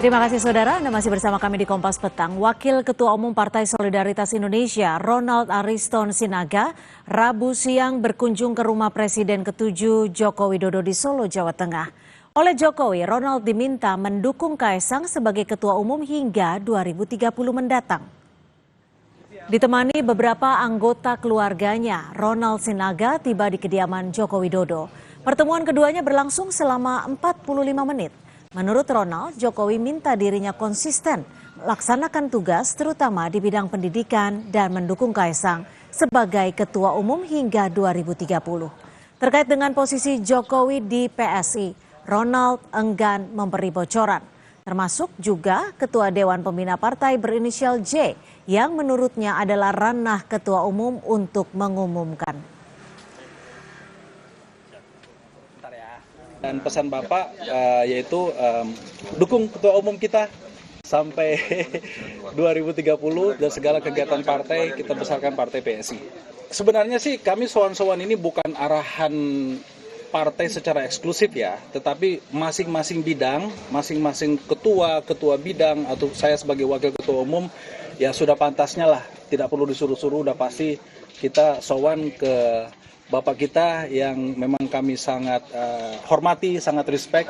Terima kasih saudara, Anda masih bersama kami di Kompas Petang. Wakil Ketua Umum Partai Solidaritas Indonesia, Ronald Ariston Sinaga, Rabu siang berkunjung ke rumah Presiden ke-7 Joko Widodo di Solo, Jawa Tengah. Oleh Jokowi, Ronald diminta mendukung Kaisang sebagai Ketua Umum hingga 2030 mendatang. Ditemani beberapa anggota keluarganya, Ronald Sinaga tiba di kediaman Joko Widodo. Pertemuan keduanya berlangsung selama 45 menit. Menurut Ronald, Jokowi minta dirinya konsisten melaksanakan tugas terutama di bidang pendidikan dan mendukung Kaisang sebagai Ketua Umum hingga 2030. Terkait dengan posisi Jokowi di PSI, Ronald enggan memberi bocoran, termasuk juga Ketua Dewan Pembina Partai berinisial J yang menurutnya adalah ranah Ketua Umum untuk mengumumkan. Dan pesan Bapak yaitu dukung Ketua Umum kita sampai 2030 dan segala kegiatan partai kita besarkan partai PSI. Sebenarnya sih kami sowan-sowan ini bukan arahan partai secara eksklusif ya, tetapi masing-masing bidang, masing-masing ketua bidang atau saya sebagai wakil ketua umum ya sudah pantasnya lah, tidak perlu disuruh-suruh, udah pasti kita sowan ke Bapak kita yang memang kami sangat hormati, sangat respect.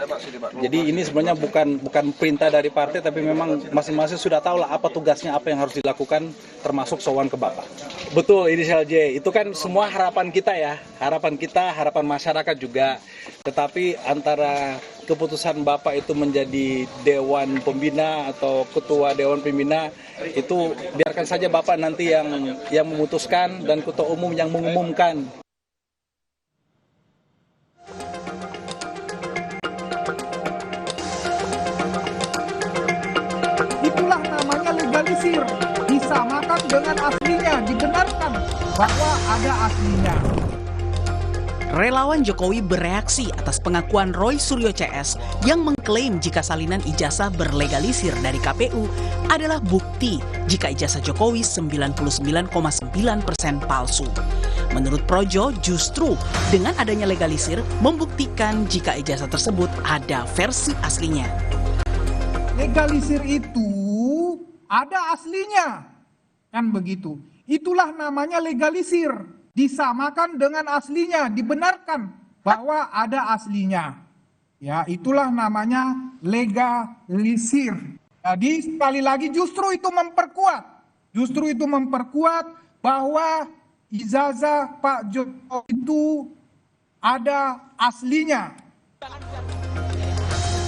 Jadi ini sebenarnya bukan perintah dari partai, tapi memang masing-masing sudah tahu lah apa tugasnya, apa yang harus dilakukan, termasuk sowan ke Bapak. Betul, inisial J. Itu kan semua harapan kita ya, harapan masyarakat juga. Tetapi antara keputusan Bapak itu menjadi Dewan Pembina atau Ketua Dewan Pembina, itu biarkan saja Bapak nanti yang memutuskan dan Ketua Umum yang mengumumkan. Itulah namanya legalisir, disamakan dengan aslinya, dibenarkan bahwa ada aslinya. Relawan Jokowi bereaksi atas pengakuan Roy Suryo CS yang mengklaim jika salinan ijazah berlegalisir dari KPU adalah bukti jika ijazah Jokowi 99,9% palsu. Menurut Projo, justru dengan adanya legalisir membuktikan jika ijazah tersebut ada versi aslinya. Legalisir itu ada aslinya, kan begitu. Itulah namanya legalisir, disamakan dengan aslinya, dibenarkan bahwa ada aslinya. Ya, itulah namanya legalisir. Jadi sekali lagi justru itu memperkuat bahwa ijazah Pak Jokowi itu ada aslinya.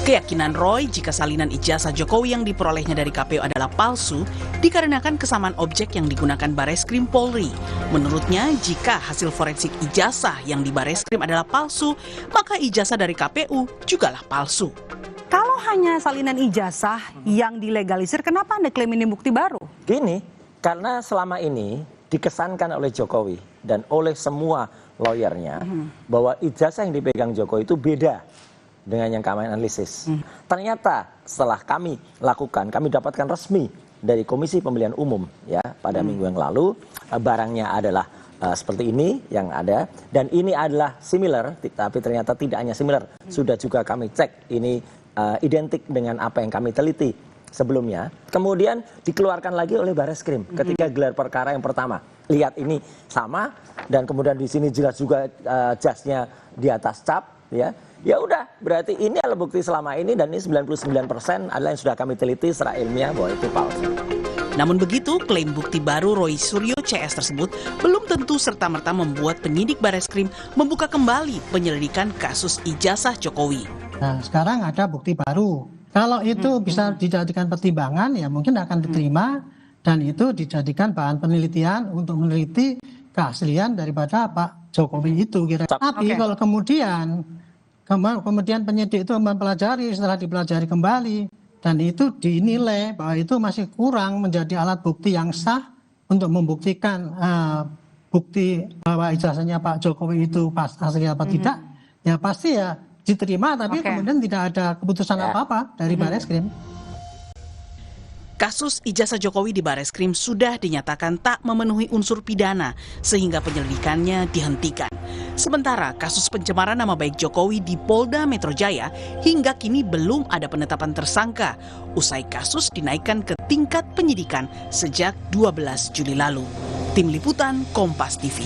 Keyakinan Roy jika salinan ijazah Jokowi yang diperolehnya dari KPU adalah palsu dikarenakan kesamaan objek yang digunakan Bareskrim Polri. Menurutnya, jika hasil forensik ijazah yang di Bareskrim adalah palsu, maka ijazah dari KPU jugalah palsu. Kalau hanya salinan ijazah yang dilegalisir, kenapa Anda klaim ini bukti baru? Gini, karena selama ini dikesankan oleh Jokowi dan oleh semua lawyernya bahwa ijazah yang dipegang Jokowi itu beda dengan yang kami analisis. Ternyata setelah kami lakukan, kami dapatkan resmi dari Komisi Pemilihan Umum ya pada minggu yang lalu, barangnya adalah seperti ini yang ada, dan ini adalah similar, tapi ternyata tidak hanya similar, sudah juga kami cek ini identik dengan apa yang kami teliti sebelumnya. Kemudian dikeluarkan lagi oleh Bareskrim ketika gelar perkara yang pertama. Lihat ini sama, dan kemudian di sini jelas juga jasnya di atas cap ya. Ya udah, berarti ini adalah bukti selama ini, dan ini 99% adalah yang sudah kami teliti secara ilmiah bahwa itu palsu. Namun begitu, klaim bukti baru Roy Suryo CS tersebut belum tentu serta-merta membuat penyidik Bareskrim membuka kembali penyelidikan kasus ijazah Jokowi. Nah, sekarang ada bukti baru. Kalau itu bisa dijadikan pertimbangan, ya mungkin akan diterima, dan itu dijadikan bahan penelitian untuk meneliti keaslian daripada Pak Jokowi itu. Tapi kalau kemudian penyidik itu mempelajari, setelah dipelajari kembali, dan itu dinilai bahwa itu masih kurang menjadi alat bukti yang sah untuk membuktikan bukti bahwa ijazahnya Pak Jokowi itu pas asli apa tidak, ya pasti ya diterima, tapi kemudian tidak ada keputusan apa-apa dari Bareskrim. Kasus ijazah Jokowi di Bareskrim sudah dinyatakan tak memenuhi unsur pidana sehingga penyelidikannya dihentikan. Sementara kasus pencemaran nama baik Jokowi di Polda Metro Jaya hingga kini belum ada penetapan tersangka. Usai kasus dinaikkan ke tingkat penyidikan sejak 12 Juli lalu. Tim Liputan Kompas TV.